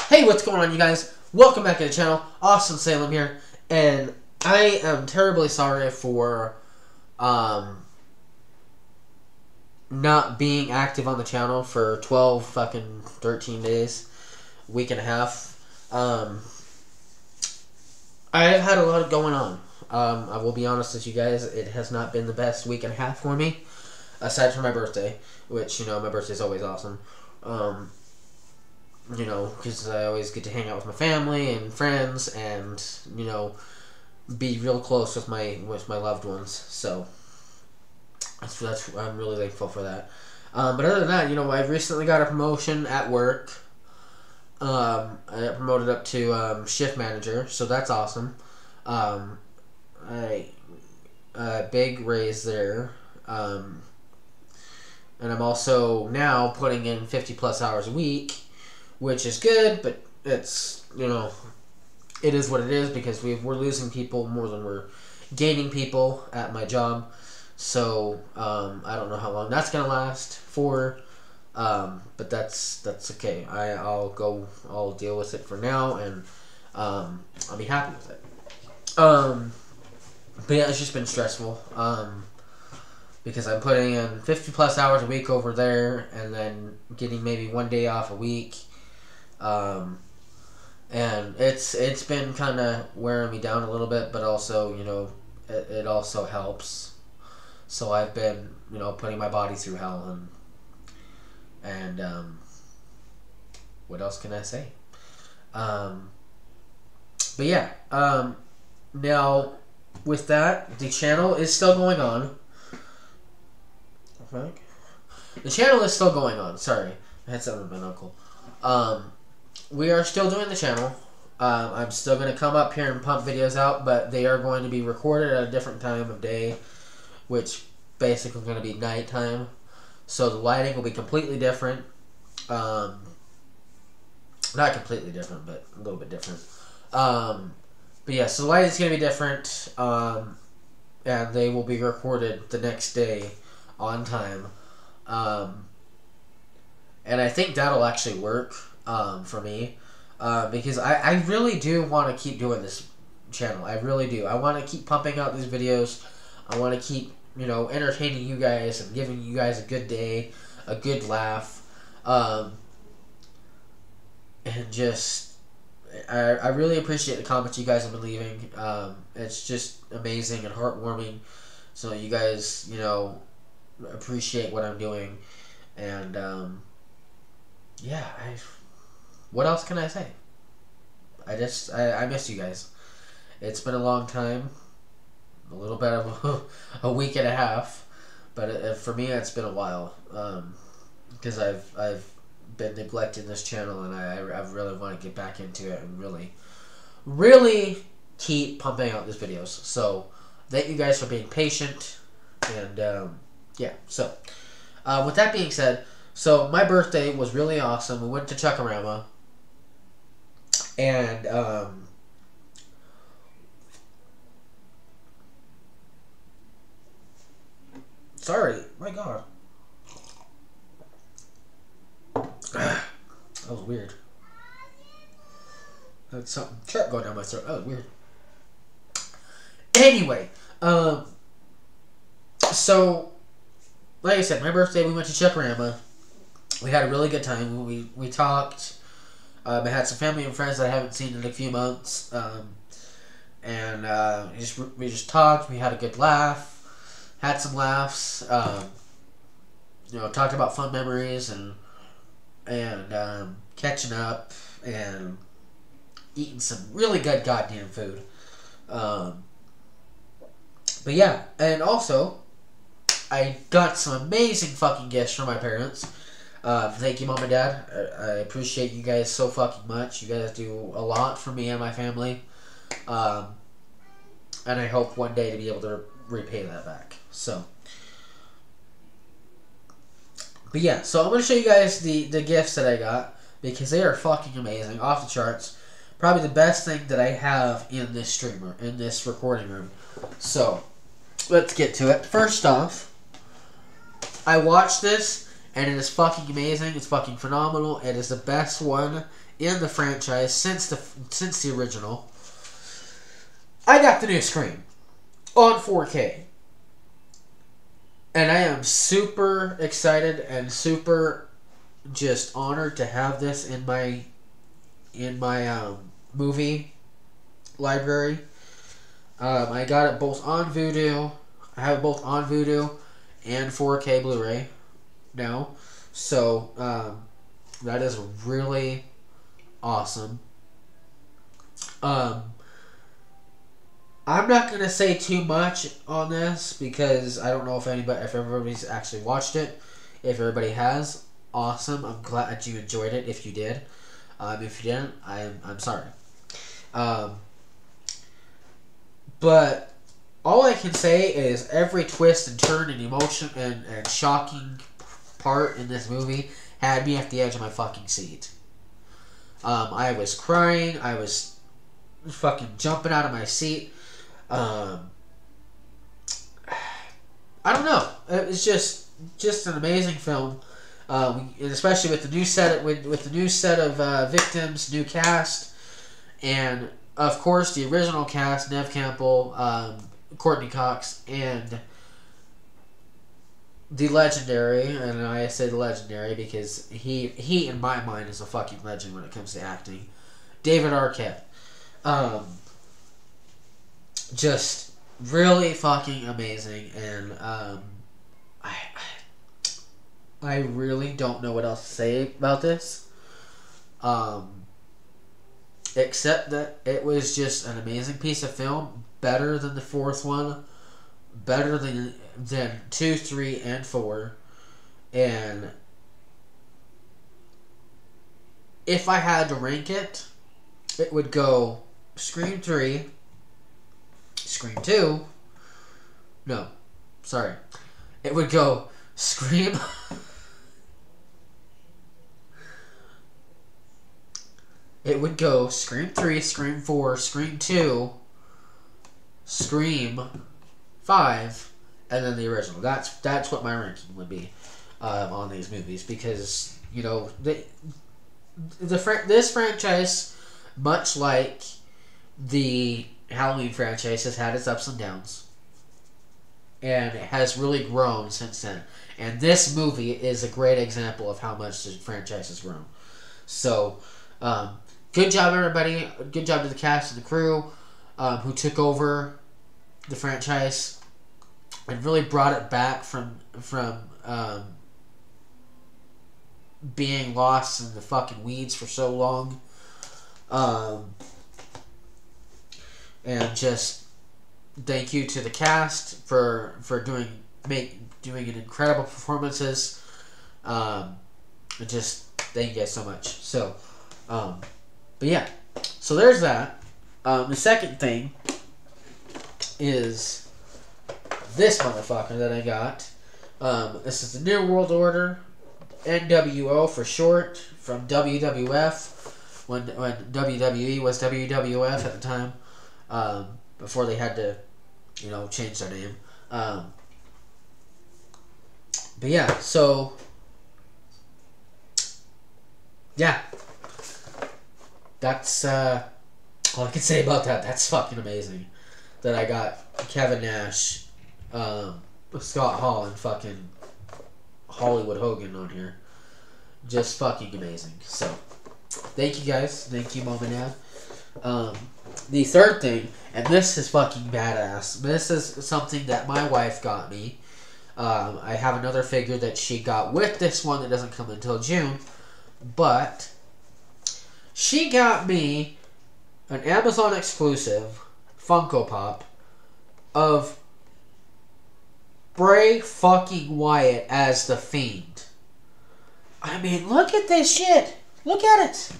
Hey, what's going on, you guys? Welcome back to the channel. Austin Salem here, and I am terribly sorry for not being active on the channel for 12 fucking 13 days, week and a half. I've had a lot going on. I will be honest with you guys, it has not been the best week and a half for me, aside from my birthday, which, you know, my birthday is always awesome. You know, because I always get to hang out with my family and friends, and you know, be real close with my loved ones. So that's I'm really thankful for that. But other than that, you know, I recently got a promotion at work. I got promoted up to shift manager, so that's awesome. Big raise there. And I'm also now putting in 50+ hours a week, which is good, but it's, you know, it is what it is because we're losing people more than we're gaining people at my job. So I don't know how long that's gonna last for, but that's okay. I'll deal with it for now, and I'll be happy with it. But yeah, it's just been stressful. Because I'm putting in 50+ hours a week over there, and then getting maybe one day off a week. And it's been kind of wearing me down a little bit, but also, you know, it also helps. So I've been, you know, putting my body through hell, and what else can I say? But yeah, now with that, the channel is still going on. The channel is still going on. Sorry, I had something with my uncle. We are still doing the channel. I'm still going to come up here and pump videos out, but they are going to be recorded at a different time of day, which basically going to be nighttime. So the lighting will be completely different. Not completely different, but a little bit different. But yeah, so the lighting is going to be different, and they will be recorded the next day on time. And I think that'll actually work for me, because I really do want to keep doing this channel. I really do. I want to keep pumping out these videos. I want to keep, you know, entertaining you guys and giving you guys a good day, a good laugh, and just I really appreciate the comments you guys have been leaving. It's just amazing and heartwarming. So you guys, you know, appreciate what I'm doing, and yeah, what else can I say? I miss you guys. It's been a long time, a little bit of a week and a half, but for me it's been a while, because I've been neglecting this channel, and I really want to get back into it and really keep pumping out these videos. So thank you guys for being patient, and yeah, so with that being said, so my birthday was really awesome. We went to Chuck-A-Rama, and sorry, my God, that was weird. I had something sharp going down my throat. That was weird. Anyway, so like I said, my birthday, we went to Chuck-A-Rama. We had a really good time. We talked. I had some family and friends that I haven't seen in a few months. And we just talked. We had a good laugh. Had some laughs. You know, talked about fun memories and catching up and eating some really good goddamn food. But yeah, and also I got some amazing fucking gifts from my parents. Thank you, Mom and Dad. I appreciate you guys so fucking much. You guys do a lot for me and my family. And I hope one day to be able to repay that back. So, but yeah, so I'm going to show you guys the gifts that I got, because they are fucking amazing, off the charts. Probably the best thing that I have in this streamer, in this recording room. So, let's get to it. First off, I watched this, And it is fucking amazing. It's fucking phenomenal. It is the best one in the franchise since the original. I got the new Scream on 4K. And I am super excited and super just honored to have this in my movie library. I got it both on Vudu. I have it both on Vudu and 4K Blu-ray now. So that is really awesome. I'm not gonna say too much on this because I don't know if everybody's actually watched it. If everybody has, awesome. I'm glad that you enjoyed it. If you did, if you didn't, I'm sorry. But all I can say is every twist and turn and emotion and shocking part in this movie had me at the edge of my fucking seat. I was crying. I was fucking jumping out of my seat. I don't know. It was just an amazing film, and especially with the new set with the new set of victims, new cast, and of course the original cast: Neve Campbell, Courtney Cox, and the legendary. And I say the legendary because he in my mind is a fucking legend when it comes to acting. David Arquette. Just really fucking amazing, and I really don't know what else to say about this, except that it was just an amazing piece of film, better than the fourth one, better than 2, 3, and 4, and if I had to rank it, it would go Scream 3, Scream 2. No, sorry. It would go Scream. It would go Scream 3, Scream 4, Scream 2, Scream 5, and then the original. That's what my ranking would be on these movies, because you know this franchise, much like the Halloween franchise, has had its ups and downs, and it has really grown since then. And this movie is a great example of how much the franchise has grown. So, good job, everybody. Good job to the cast and the crew who took over the franchise and really brought it back from being lost in the fucking weeds for so long. And just thank you to the cast for doing incredible performances. And just thank you guys so much. So, but yeah, so there's that. The second thing is this motherfucker that I got. This is the New World Order, NWO for short, from WWF, when WWE was WWF at the time. Before they had to, change their name. But yeah, so yeah, that's all I can say about that. That's fucking amazing that I got Kevin Nash, Scott Hall, and fucking Hollywood Hogan on here. Just fucking amazing. So thank you guys. Thank you, Mom and Dad. The third thing, and this is fucking badass. This is something that my wife got me. I have another figure that she got with this one that doesn't come until June. But she got me an Amazon exclusive Funko Pop of Bray fucking Wyatt as the Fiend. I mean, look at this shit. Look at it.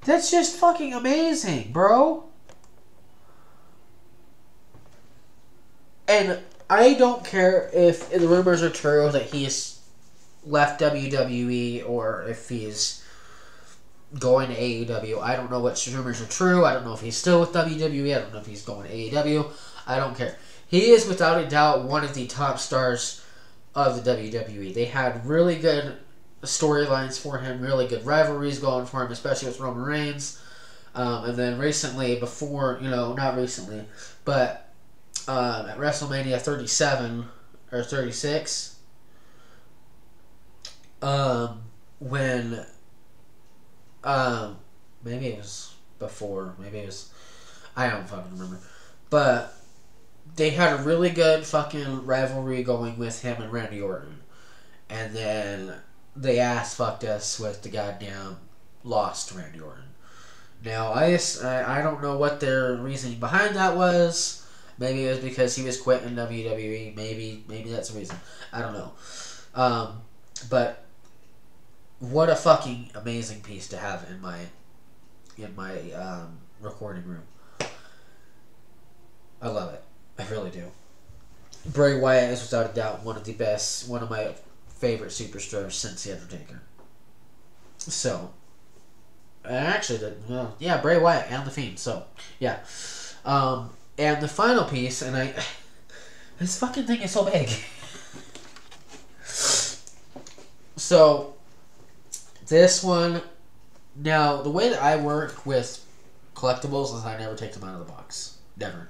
That's just fucking amazing, bro. And I don't care if the rumors are true that he's left WWE or if he's going to AEW. I don't know what rumors are true. I don't know if he's still with WWE. I don't know if he's going to AEW. I don't care. He is without a doubt one of the top stars of the WWE. They had really good storylines for him, really good rivalries going for him, especially with Roman Reigns. And then recently, before, not recently, but at WrestleMania 37 or 36, when, maybe it was before, maybe it was, I don't fucking remember, but they had a really good fucking rivalry going with him and Randy Orton. And then they ass-fucked us with the goddamn lost Randy Orton. Now, I don't know what their reasoning behind that was. Maybe it was because he was quitting WWE. Maybe that's the reason. I don't know. But what a fucking amazing piece to have in my recording room. I love it. I really do. Bray Wyatt is without a doubt one of my favorite superstars since The Undertaker. So, actually, Bray Wyatt and The Fiend. So, yeah. And the final piece, and this fucking thing is so big. So, this one, now, the way that I work with collectibles is I never take them out of the box. Never.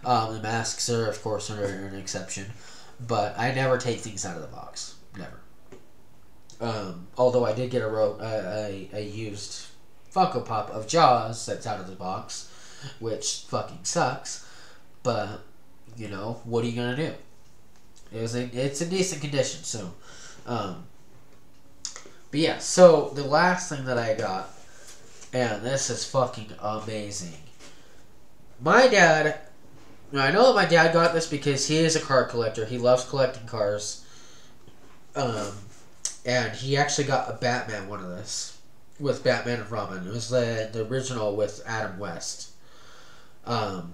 The masks are, of course, an exception. But I never take things out of the box. Never. Although I did get a used Funko Pop of Jaws that's out of the box, which fucking sucks. But, what are you gonna do? It's a decent condition, so. But yeah, so the last thing that I got, and this is fucking amazing. My dad, I know that my dad got this because he is a car collector. He loves collecting cars. And he actually got a Batman one of this with Batman and Robin. It was the original with Adam West. But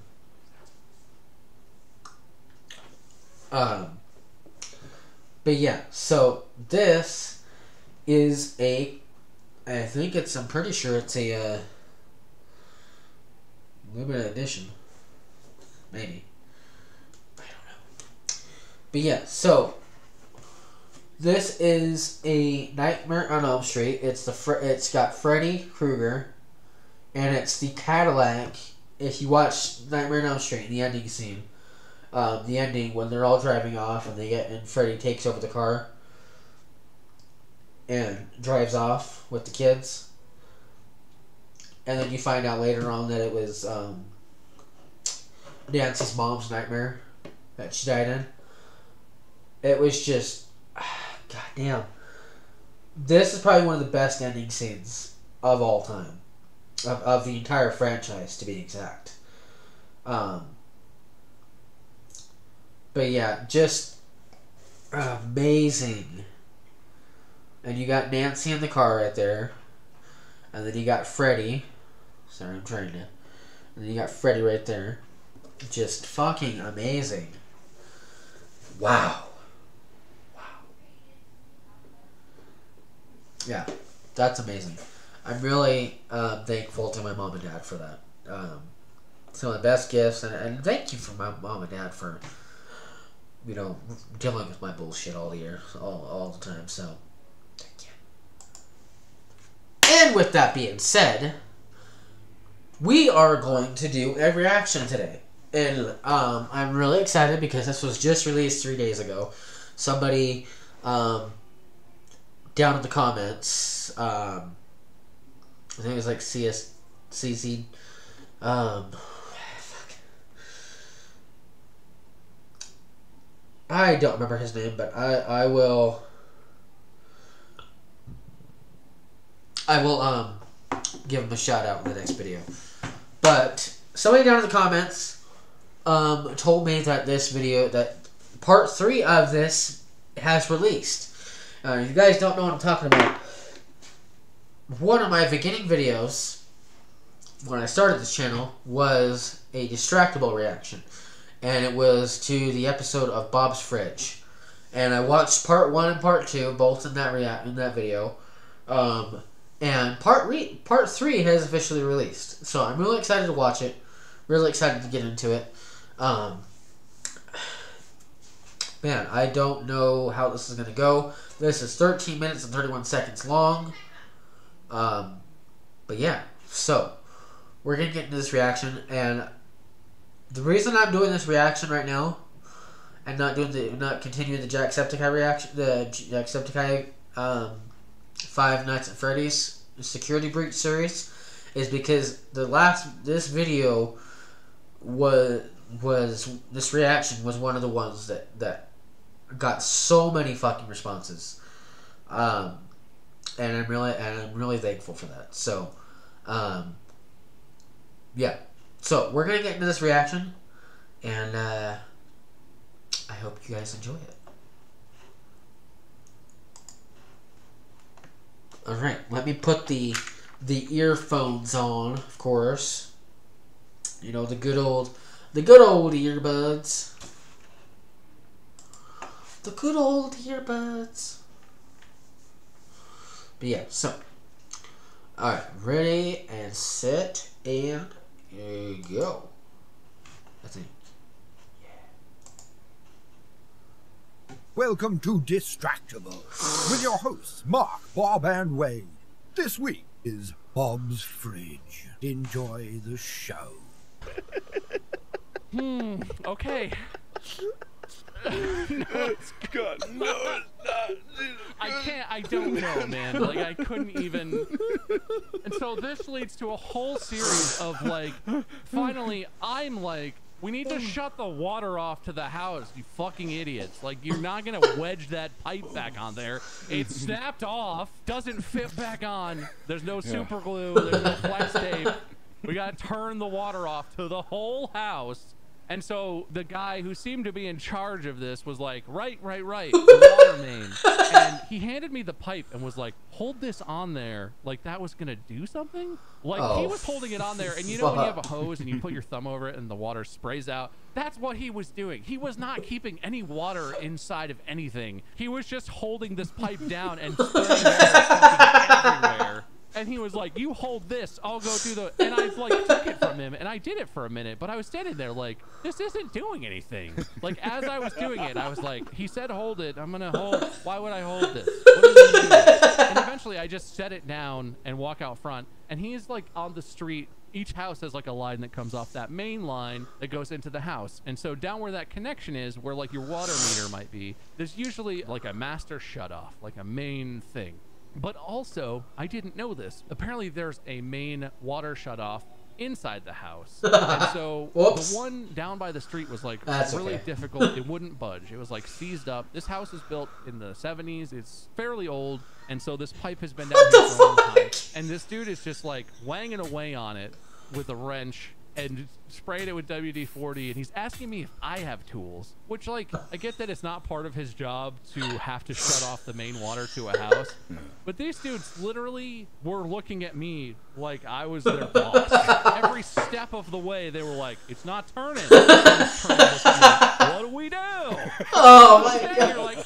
yeah, so this is I'm pretty sure it's a limited edition. Maybe. I don't know. But yeah, so this is a Nightmare on Elm Street. It's got Freddy Krueger, and it's the Cadillac. If you watch Nightmare on Elm Street, the ending scene, the ending when they're all driving off and Freddy takes over the car and drives off with the kids, and then you find out later on that it was Nancy's mom's nightmare that she died in. It was just, goddamn. This is probably one of the best ending scenes of all time, of the entire franchise, to be exact. But yeah, just amazing. And you got Nancy in the car right there, and then you got Freddy. Sorry, I'm trying to. And then you got Freddy right there. Just fucking amazing. Wow. Yeah, that's amazing. I'm really thankful to my mom and dad for that. Some of the best gifts, and thank you for my mom and dad for, dealing with my bullshit all the year, all the time. So, thank you. And with that being said, we are going to do a reaction today. And I'm really excited because this was just released 3 days ago. Somebody down in the comments, I think it was like CC, I don't remember his name, but I will give him a shout out in the next video. But somebody down in the comments told me that that part 3 of this has released. If you guys don't know what I'm talking about, one of my beginning videos when I started this channel was a Distractable reaction, and it was to the episode of Bob's Fridge, and I watched part 1 and part 2 both in that video, and part 3 has officially released, so I'm really excited to watch it, really excited to get into it. man, I don't know how this is going to go. This is 13 minutes and 31 seconds long. But yeah, so we're going to get into this reaction, and the reason I'm doing this reaction right now and not continuing the Jacksepticeye reaction, the Jacksepticeye Five Nights at Freddy's Security Breach series, is because this video this reaction was one of the ones that got so many fucking responses, and I'm really thankful for that. So, yeah. So we're gonna get into this reaction, and I hope you guys enjoy it. All right, let me put the earphones on, of course. You know, the good old earbuds. The good old earbuds. But yeah, so alright, ready and set and go. I think. Welcome to Distractable with your hosts, Mark, Bob, and Wade. This week is Bob's Fridge. Enjoy the show. Okay. No, it's good. No, it's not. I don't know, man. Like, I couldn't even. And so this leads to a whole series of, like, finally, I'm like, we need to shut the water off to the house, you fucking idiots. Like, you're not gonna wedge that pipe back on there. It's snapped off, doesn't fit back on. There's no super glue, there's no flex tape. We gotta turn the water off to the whole house. And so the guy who seemed to be in charge of this was like, right, the water main. And he handed me the pipe and was like, hold this on there like that was gonna do something. Like, he was holding it on there, and you know when you have a hose and you put your thumb over it and the water sprays out? That's what he was doing. He was not keeping any water inside of anything. He was just holding this pipe down and spraying water everywhere. And he was like, you hold this, I'll go do the... And I, like, took it from him, and I did it for a minute, but I was standing there like, this isn't doing anything. Like, as I was doing it, I was like, he said hold it, I'm gonna hold... Why would I hold this? What is he doing? And eventually, I just set it down and walk out front, and he's, like, on the street. Each house has, like, a line that comes off that main line that goes into the house. And so down where that connection is, where, like, your water meter might be, there's usually, like, a master shutoff, like a main thing. But also, I didn't know this. Apparently, there's a main water shutoff inside the house. And so the one down by the street was like really difficult. It wouldn't budge. It was like seized up. This house is built in the 70s. It's fairly old. And so this pipe has been down here for a long time. And this dude is just like wanging away on it with a wrench and sprayed it with WD-40, and he's asking me if I have tools, which, like, I get that it's not part of his job to have to shut off the main water to a house, but these dudes literally were looking at me like I was their boss. Every step of the way, they were like, it's not turning. What do we do? Oh, my God. You're like,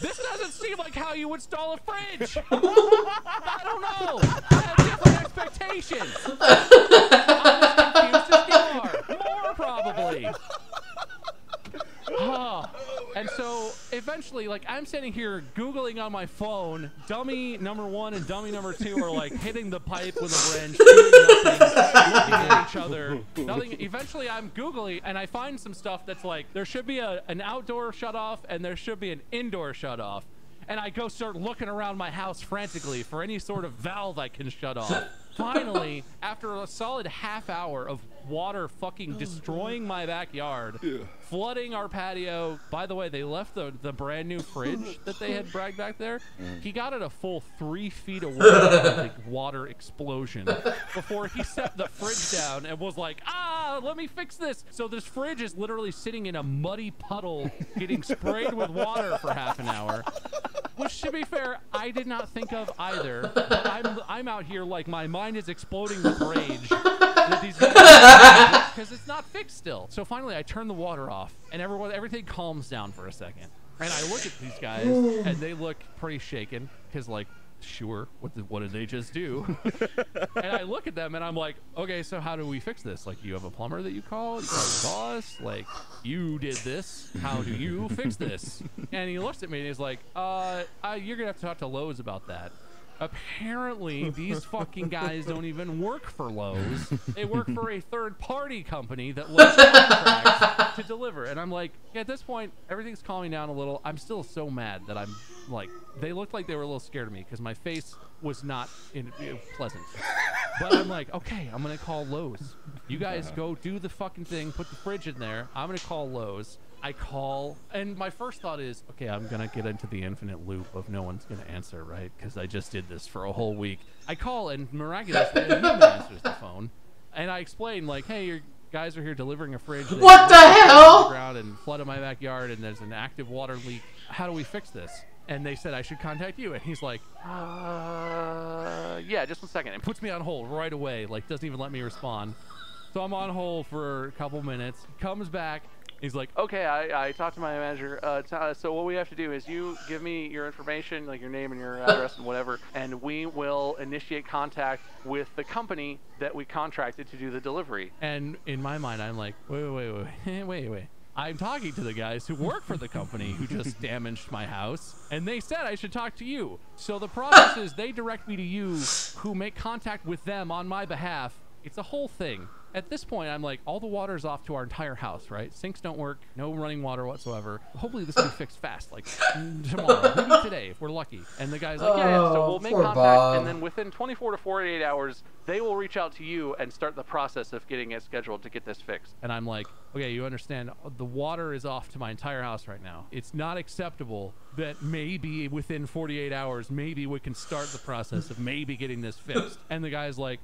this doesn't seem like how you install a fridge. I don't know. I have different expectations. I'm as confused as you are. More probably. And so eventually, like, I'm sitting here Googling on my phone. Dummy number 1 and dummy number 2 are like hitting the pipe with a wrench, doing nothing, looking at each other. Nothing. Eventually, I'm Googling and I find some stuff that's like, there should be an outdoor shutoff and there should be an indoor shutoff. And I go start looking around my house frantically for any sort of valve I can shut off. Finally, after a solid half hour of water fucking destroying my backyard, flooding our patio. By the way, they left the brand new fridge that they had bragged back there. He got it a full 3 feet away from the water explosion before he set the fridge down and was like, let me fix this. So this fridge is literally sitting in a muddy puddle getting sprayed with water for half an hour. Which, to be fair, I did not think of either. But I'm out here like my mind is exploding with rage that these guys, because it's not fixed still. So finally, I turn the water off, and everything calms down for a second. And I look at these guys, and they look pretty shaken, because like sure, what did they just do? And I look at them and I'm like, okay, so how do we fix this? Like, you have a plumber that you call your boss? Like, you did this. How do you fix this? And he looks at me and he's like, you're going to have to talk to Lowe's about that. Apparently, these fucking guys don't even work for Lowe's. They work for a third-party company that Lowe's contracts to deliver. And I'm like, yeah, at this point, everything's calming down a little. I'm still so mad that I'm like, they looked like they were a little scared of me because my face was not pleasant. But I'm like, okay, I'm going to call Lowe's. You guys go do the fucking thing, put the fridge in there. I'm going to call Lowe's. I call, and my first thought is, okay, I'm going to get into the infinite loop of no one's going to answer, right? Because I just did this for a whole week. I call, and miraculously, a human answers the phone. And I explain, like, hey, your guys are here delivering a fridge. What the hell? Ground and flood in my backyard, and there's an active water leak. How do we fix this? And they said I should contact you. And he's like, yeah, just 1 second. And puts me on hold right away, like, doesn't even let me respond. So I'm on hold for a couple minutes. Comes back. He's like, okay, I talked to my manager. So what we have to do is you give me your information, like your name and your address and whatever, and we will initiate contact with the company that we contracted to do the delivery. And in my mind, I'm like, wait. I'm talking to the guys who work for the company who just damaged my house, and they said I should talk to you. So the process is they direct me to you, who make contact with them on my behalf. It's a whole thing. At this point, I'm like, all the water's off to our entire house, right? Sinks don't work, no running water whatsoever. Hopefully this will be fixed fast, like tomorrow, maybe today, if we're lucky. And the guy's like, yeah, so we'll make contact, Bob. and then within 24 to 48 hours, they will reach out to you and start the process of getting it scheduled to get this fixed. And I'm like, okay, you understand, the water is off to my entire house right now. It's not acceptable that maybe within 48 hours, maybe we can start the process of maybe getting this fixed. And the guy's like,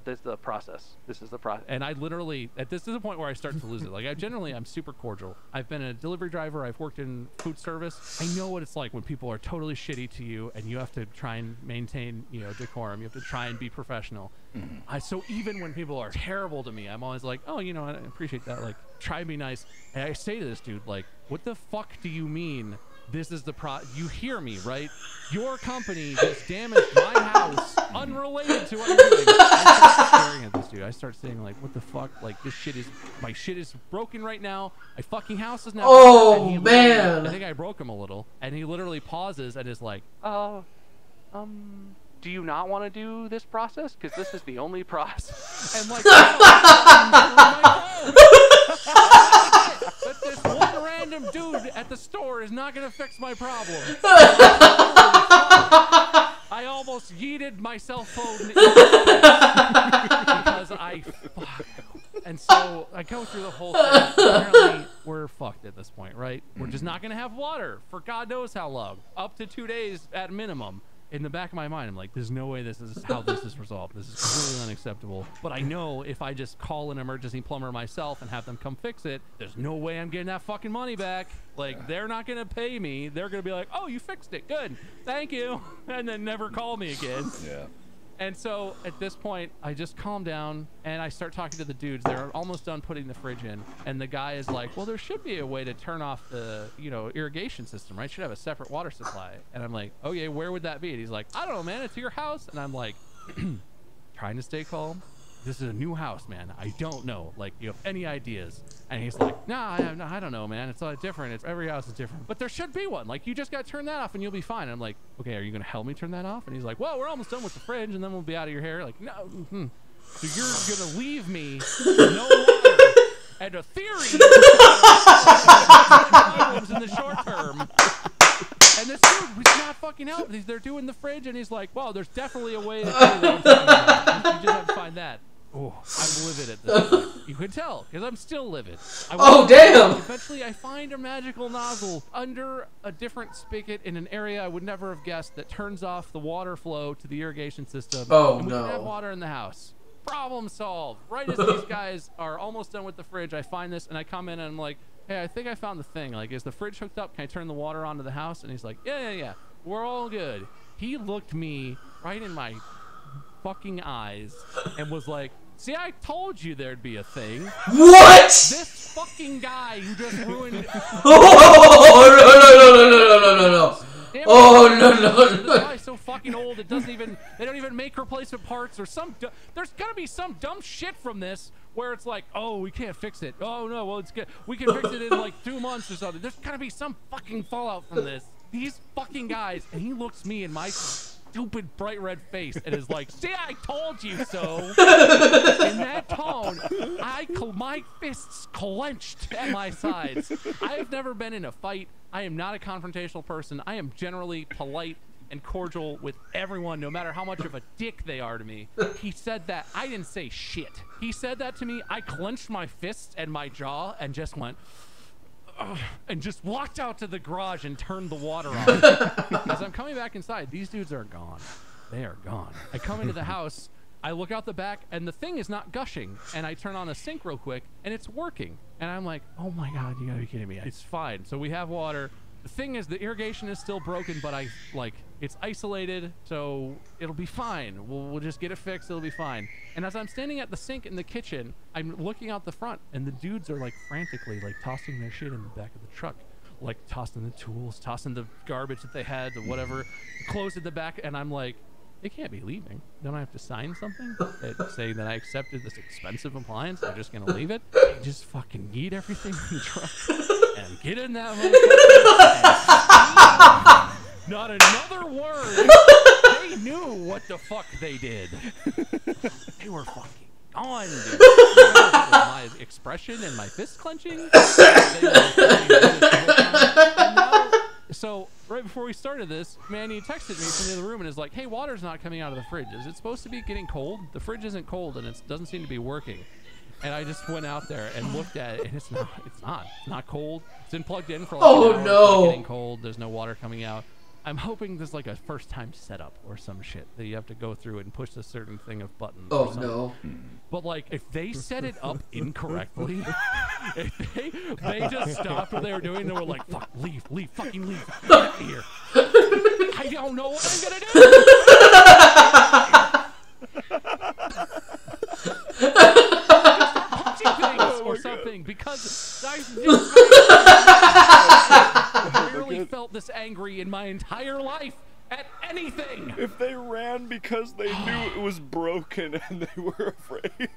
this is the process. This is the process. And I literally, this is the point where I start to lose it. Like, I'm super cordial. I've been a delivery driver. I've worked in food service. I know what it's like when people are totally shitty to you and you have to try and maintain, decorum. You have to try and be professional. Mm-hmm. So even when people are terrible to me, I'm always like, oh, I appreciate that. Like, try and be nice. And I say to this dude, like, what the fuck do you mean? This is the you hear me, right? Your company just damaged my house, unrelated to what you're doing. I start staring at this dude. I start saying, like, what the fuck? Like, my shit is broken right now. My fucking house is now. Oh, man. I think I broke him a little. And he literally pauses and is like, do you not want to do this process? Because this is the only process. And like, but this one random dude at the store is not going to fix my problem. I almost yeeted my cell phone because and so I go through the whole thing. Apparently, we're fucked at this point, right? We're just not going to have water for God knows how long. Up to 2 days at minimum. In the back of my mind, I'm like, there's no way this is how this is resolved. This is completely unacceptable. But I know if I just call an emergency plumber myself and have them come fix it, there's no way I'm getting that fucking money back. Like, they're not going to pay me. They're going to be like, oh, you fixed it. Good. Thank you. And then never call me again. Yeah. And so at this point, I just calm down and I start talking to the dudes. They're almost done putting the fridge in. And the guy is like, well, there should be a way to turn off the, irrigation system, right? Should have a separate water supply. And I'm like, oh yeah, where would that be? And he's like, I don't know, man. It's your house. And I'm like, trying to stay calm. This is a new house, man. I don't know. Like, you have any ideas? And he's like, nah, I don't know, man. It's all different. Every house is different. But there should be one. Like, you just got to turn that off and you'll be fine. I'm like, okay, are you going to help me turn that off? And he's like, well, we're almost done with the fridge and then we'll be out of your hair. Like, no. Mm-hmm. So you're going to leave me no water and a theory problems in the short term. And this dude, he's not fucking helping. They're doing the fridge and he's like, well, there's definitely a way to do that. You just have to find that. Oh, I'm livid at this point. You can tell, because I'm still livid. Damn! Eventually, I find a magical nozzle under a different spigot in an area I would never have guessed that turns off the water flow to the irrigation system. Oh, and we no. can have water in the house. Problem solved. Right as these guys are almost done with the fridge, I find this, and I come in and I'm like, hey, I think I found the thing. Like, is the fridge hooked up? Can I turn the water onto the house? And he's like, yeah. We're all good. He looked me right in my fucking eyes and was like, See, I told you there'd be a thing. What? This fucking guy who just ruined. No. Oh no. This guy's so fucking old. It doesn't even. They don't even make replacement parts or some. There's gotta be some dumb shit from this where it's like, oh, we can't fix it. Oh no, well it's good. We can fix it in like 2 months or something. There's gotta be some fucking fallout from this. These fucking guys, and he looks me in my stupid bright red face and is like, see, I told you so. In that tone, my fists clenched at my sides. I have never been in a fight. I am not a confrontational person. I am generally polite and cordial with everyone, no matter how much of a dick they are to me. He said that. I didn't say shit. He said that to me. I clenched my fists and my jaw and just went, and just walked out to the garage and turned the water on. As I'm coming back inside, these dudes are gone. They are gone. I come into the house, I look out the back, and the thing is not gushing. And I turn on a sink real quick, and it's working. And I'm like, oh my God, you gotta be kidding me. It's fine. So we have water. The thing is, the irrigation is still broken, but it's isolated, so it'll be fine. We'll just get it fixed. It'll be fine. And as I'm standing at the sink in the kitchen, I'm looking out the front, and the dudes are like frantically like tossing their shit in the back of the truck, like tossing the tools, tossing the garbage that they had, the whatever, clothes in the back, and I'm like, they can't be leaving. Don't I have to sign something saying that I accepted this expensive appliance? They're just gonna leave it? They just fucking eat everything in the truck and get in that motherfucker. Not another word. They knew what the fuck they did. They were fucking gone, dude. My expression and my fist clenching. So right before we started this, Manny texted me from the other room and is like, hey, water's not coming out of the fridge. Is it supposed to be getting cold? The fridge isn't cold and it doesn't seem to be working. And I just went out there and looked at it, and it's not cold. It's been plugged in for like an hour. It's not getting cold. There's no water coming out. I'm hoping there's like a first time setup or some shit that you have to go through and push a certain thing of buttons. Oh no. But like if they set it up incorrectly, if they just stopped what they were doing, they were like, fuck, leave, fucking leave. Get out of here. I don't know what I'm gonna do. Punching things or something because I rarely felt this angry in my entire life at anything. If they ran because they knew it was broken and they were afraid.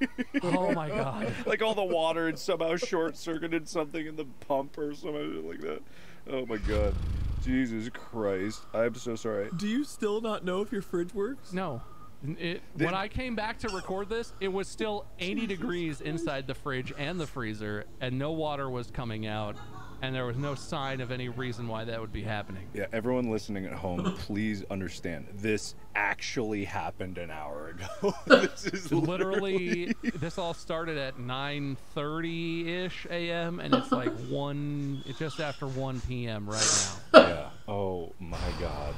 Oh my God. Like all the water had somehow short-circuited something in the pump or something like that. Oh my God. Jesus Christ. I'm so sorry. Do you still not know if your fridge works? No. When I came back to record this, it was still 80 degrees inside the fridge and the freezer, and no water was coming out, and there was no sign of any reason why that would be happening. Yeah, everyone listening at home, please understand. This actually happened an hour ago. This is literally... This all started at 9:30-ish a.m., and it's like it's just after 1 p.m. right now. Yeah. Oh, my God.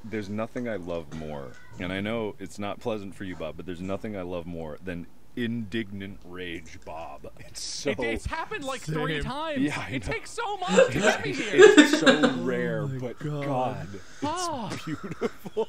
There's nothing I love more, and I know it's not pleasant for you, Bob, but there's nothing I love more than indignant rage, Bob. It's happened like 3 times. Yeah, it takes so much to get me here. It's so rare, but God, it's beautiful.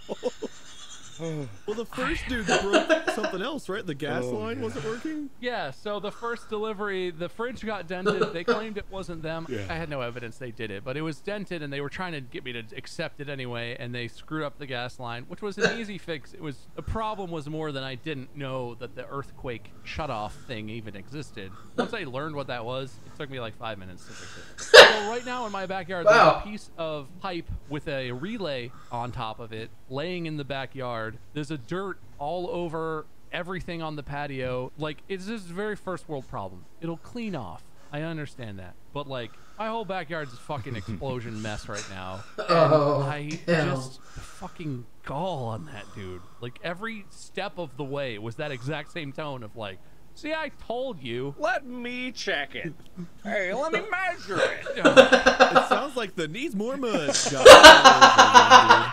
Well, the first dude broke something else, right? The gas line wasn't working? Yeah, so the first delivery, the fridge got dented. They claimed it wasn't them. Yeah. I had no evidence they did it, but it was dented, and they were trying to get me to accept it anyway, and they screwed up the gas line, which was an easy fix. The problem was more than I didn't know that the earthquake shutoff thing even existed. Once I learned what that was, it took me like 5 minutes to fix it. So right now in my backyard, there's a piece of pipe with a relay on top of it laying in the backyard. There's a dirt all over everything on the patio. Like, it's just a very first world problem. It'll clean off. I understand that. But like, my whole backyard's a fucking explosion mess right now. And just fucking gall on that dude. Like, every step of the way was that exact same tone of like, see, I told you. Let me check it. Hey, let me measure it. It sounds like the needs more mud guy.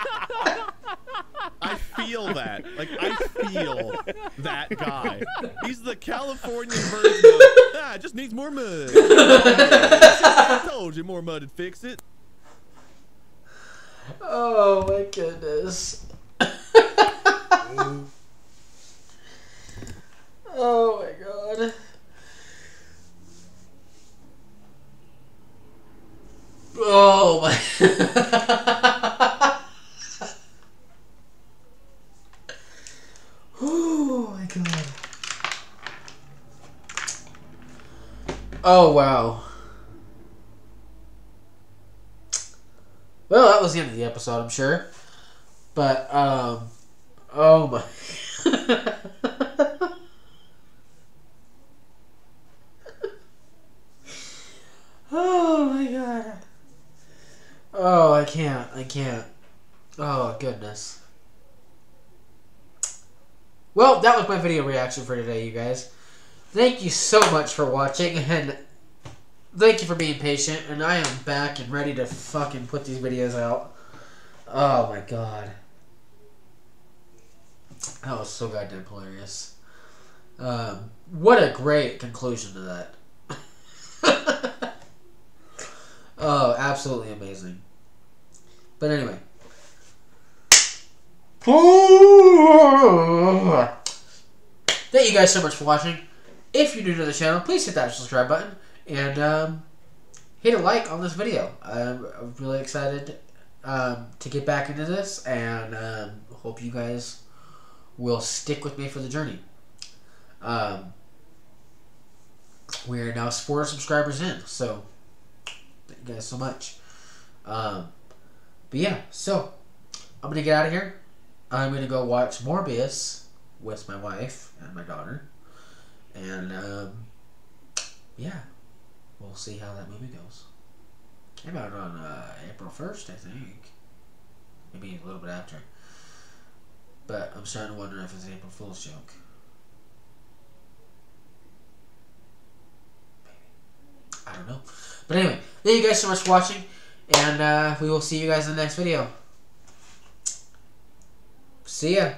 I feel that. Like, I feel that guy. He's the Californian version of, it just needs more mud. I told you more mud would fix it. Oh my goodness. Oh my god. Oh my. Oh my god. Oh wow. Well, that was the end of the episode, I'm sure. But oh my. Oh my god. Oh, I can't. Oh, goodness. Well, that was my video reaction for today, you guys. Thank you so much for watching, and thank you for being patient, and I am back and ready to fucking put these videos out. Oh my god. That was so goddamn hilarious. What a great conclusion to that. Oh, absolutely amazing. But anyway. Thank you guys so much for watching. If you're new to the channel, please hit that subscribe button and hit a like on this video. I'm really excited to get back into this, and hope you guys will stick with me for the journey. We're now 4 subscribers in, so thank you guys so much. But yeah, so I'm gonna get out of here. I'm gonna go watch Morbius with my wife and my daughter, and yeah, we'll see how that movie goes. Came out on April 1st, I think. Maybe a little bit after. But I'm starting to wonder if it's an April Fool's joke. Maybe. I don't know. But anyway, thank you guys so much for watching, and we will see you guys in the next video. See ya.